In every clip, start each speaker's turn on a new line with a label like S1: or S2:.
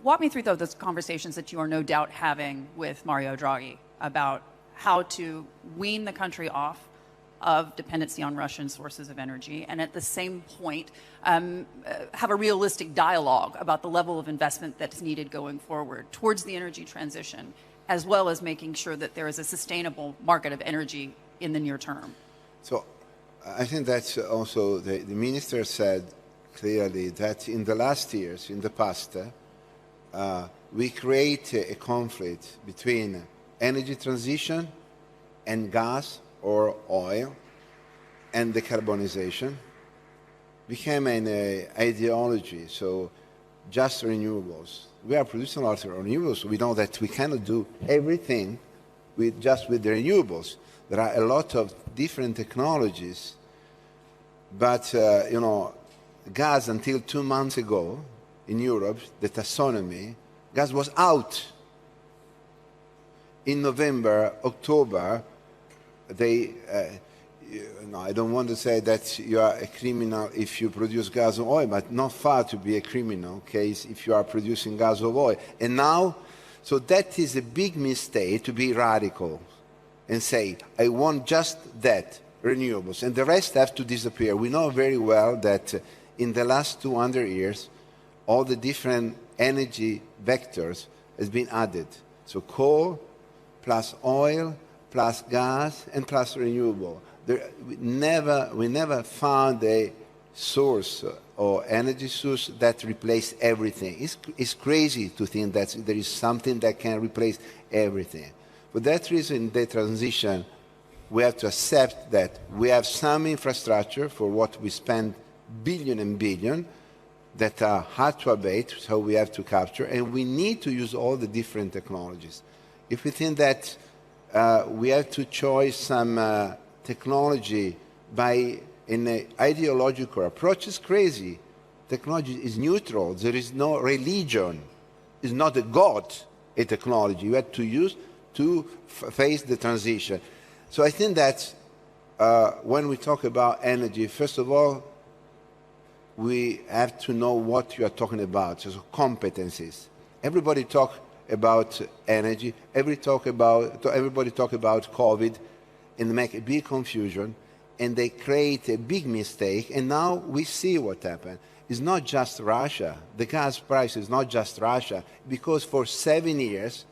S1: Walk me through, though, those conversations that you are no doubt having with Mario Draghi about how to wean the country off of dependency on Russian sources of energy, and at the same point have a realistic dialogue about the level of investment that's needed going forward towards the energy transition, as well as making sure that there is a sustainable market of energy in the near term.
S2: So I think that's also the minister said clearly that in the last years, in the past, we create a conflict between energy transition and gas or oil, and decarbonization became an ideology. So just renewables. We are producing a lot of renewables. We know that we cannot do everything with the renewables. There are a lot of different technologies. But, gas until 2 months ago in Europe, the taxonomy, gas was out. In November, October, I don't want to say that you are a criminal if you produce gas or oil, but not far to be a criminal case if you are producing gas or oil. And now, so that is a big mistake to be radical and say, I want just that, renewables, and the rest have to disappear. We know very well that in the last 200 years, all the different energy vectors has been added. So coal, plus oil, plus gas, and plus renewable. We never found a source or energy source that replaced everything. It's crazy to think that there is something that can replace everything. For that reason, the transition, we have to accept that we have some infrastructure for what we spend billion and billion that are hard to abate, so we have to capture, and we need to use all the different technologies. If we think that we have to choose some technology by an ideological approach, it's crazy. Technology is neutral. There is no religion. It's not a god, a technology. You have to use to face the transition. So I think that when we talk about energy, first of all, we have to know what you are talking about, so competencies. Everybody talk about energy, everybody talk about COVID, and make a big confusion, and they create a big mistake, and now we see what happened. It's not just Russia. The gas price is not just Russia, because for 7 years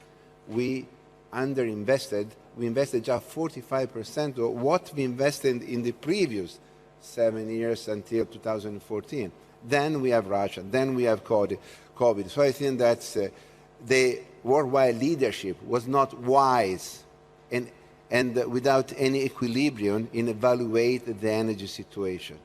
S2: we underinvested. We invested just 45% of what we invested in the previous 7 years until 2014. Then we have Russia, then we have COVID. So I think that the worldwide leadership was not wise and without any equilibrium in evaluating the energy situation.